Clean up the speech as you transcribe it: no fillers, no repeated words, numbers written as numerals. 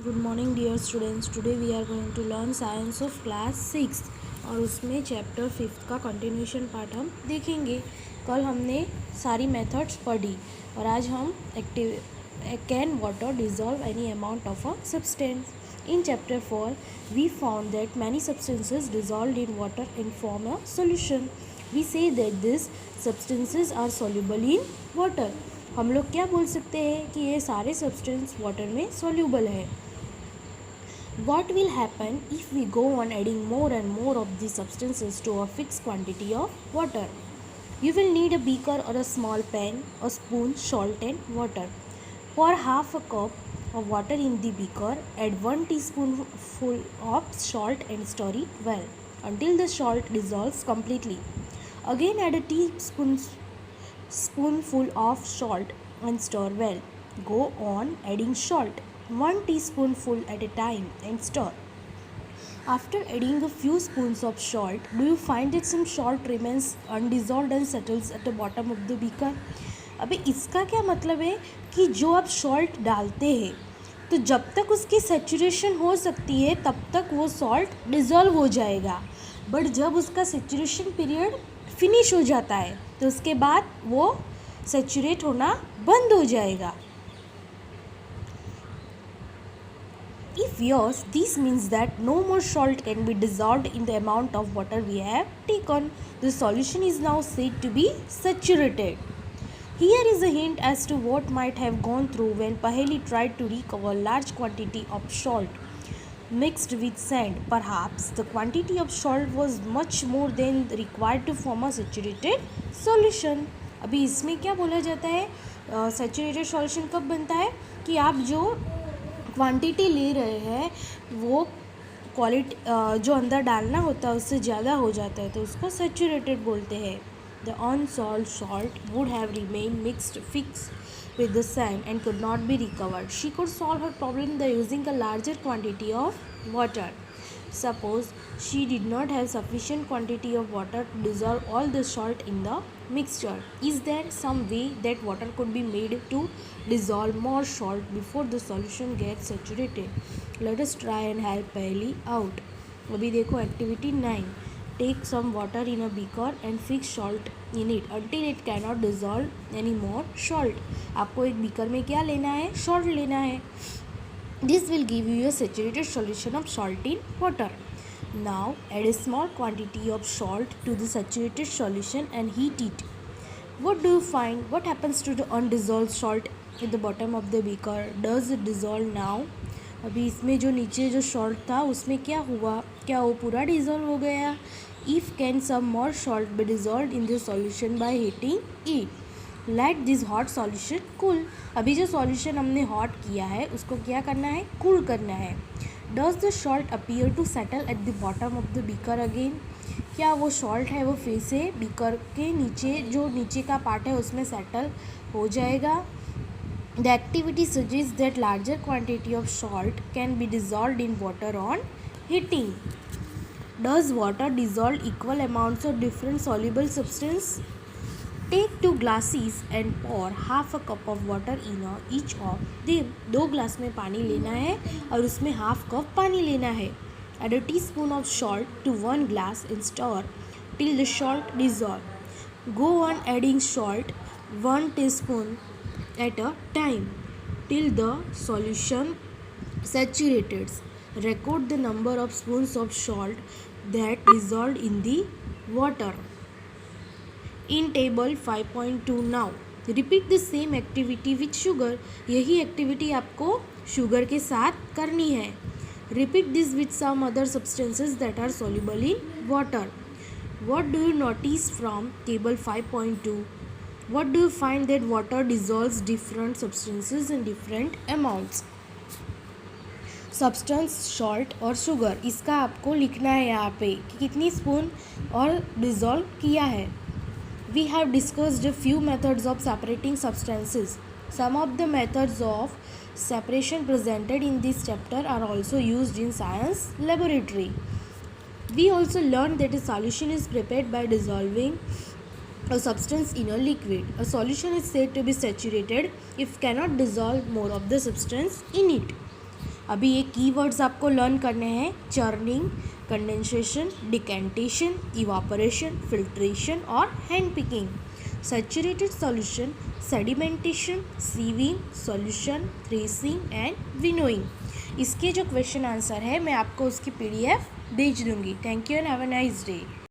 Good morning dear students. Today we are going to learn science of class 6 और उसमें chapter 5 का continuation part हम देखेंगे। कल हमने सारी मेथड्स पढ़ी और आज हम can water dissolve any amount of a substance. In chapter 4 we found that many substances dissolved in water in form a solution. We say that this substances are soluble in water. हम लोग क्या बोल सकते हैं कि ये सारे substance water में सॉल्युबल है। What will happen if we go on adding more and more of these substances to a fixed quantity of water? You will need a beaker or a small pan, a spoon, salt and water. Pour half a cup of water in the beaker, add 1 teaspoonful of salt and stir it well until the salt dissolves completely. Again add a spoonful of salt and stir well. Go on adding salt, 1 teaspoonful at a time and stir. After adding a few spoons of salt, do you find that some salt remains undissolved and settles at the bottom of the beaker? अबे इसका क्या मतलब है कि जो आप salt डालते हैं तो जब तक उसकी सेचुरेशन हो सकती है तब तक वो सॉल्ट डिज़ोल्व हो जाएगा, बट जब उसका सेचुरेशन पीरियड फिनिश हो जाता है तो उसके बाद वो सेचुरेट होना बंद हो जाएगा। If yes, this means that no more salt can be dissolved in the amount of water we have taken. The solution is now said to be saturated. Here is a hint as to what might have gone through when Paheli tried to recover large quantity of salt mixed with sand. Perhaps the quantity of salt was much more than required to form a saturated solution. अभी इसमें क्या बोला जाता है, saturated solution कब बनता है कि आप जो क्वांटिटी ले रहे हैं वो क्वालिटी जो अंदर डालना होता है उससे ज़्यादा हो जाता है तो उसको सैचुरेटेड बोलते हैं। The unsolved salt would have remain mixed fix with the sand and could not be recovered. She could solve her problem by using a larger quantity of water. Suppose she did not have sufficient quantity of water to dissolve all the salt in the mixture. Is there some way that water could be made to dissolve more salt before the solution gets saturated? Let us try and help Paheli out. अभी देखो activity 9. Take some water in a beaker and fix salt in it until it cannot dissolve any more salt. आपको एक beaker में क्या लेना है, salt लेना है. This will give you a saturated solution of salt in water. Now add a small quantity of salt to the saturated solution and heat it. What do you find? What happens to the undissolved salt at the bottom of the beaker? Does it dissolve now? अभी इसमें जो नीचे जो salt था उसमें क्या हुआ, क्या वो पूरा डिज़ोल्व हो गया? If can some more salt be dissolve in the solution by heating it. Let this hot solution cool. अभी जो सॉल्यूशन हमने हॉट किया है उसको क्या करना है, कूल करना है. Does the salt appear to settle at the bottom of the beaker again. क्या वो सॉल्ट है वो फिर से बीकर के नीचे जो नीचे का पार्ट है उसमें सेटल हो जाएगा. The activity suggests that larger quantity of salt can be dissolved in water on heating. Does water dissolve equal amounts of different soluble substance? Take 2 glasses and pour half a cup of water in each of them. 2 glass में पानी लेना है और उसमें half cup पानी लेना है. Add a teaspoon of salt to 1 glass and stir till the salt dissolve. Go on adding salt 1 teaspoon at a time till the solution saturates. Record the number of spoons of salt that dissolved in the water in table 5.2. now repeat the same activity with sugar. यही activity आपको sugar के साथ करनी है. repeat this with some other substances that are soluble in water. What do you notice from table 5.2? What do you find that water dissolves different substances in different amounts? Substance, salt और sugar, इसका आपको लिखना है यहाँ पे कि कितनी spoon और डिज़ोल्व किया है. We have discussed a few methods of separating substances. Some of the methods of separation presented in this chapter are also used in science laboratory. We also learned that a solution is prepared by dissolving a substance in a liquid. A solution is said to be saturated if cannot dissolve more of the substance in it. अभी ये keywords आपको learn करने हैं, churning, condensation, decantation, evaporation, filtration और hand picking. Saturated solution, sedimentation, sieving, solution, threshing and winnowing. इसके जो question answer है मैं आपको उसकी PDF भेज दूंगी। Thank you and have a nice day.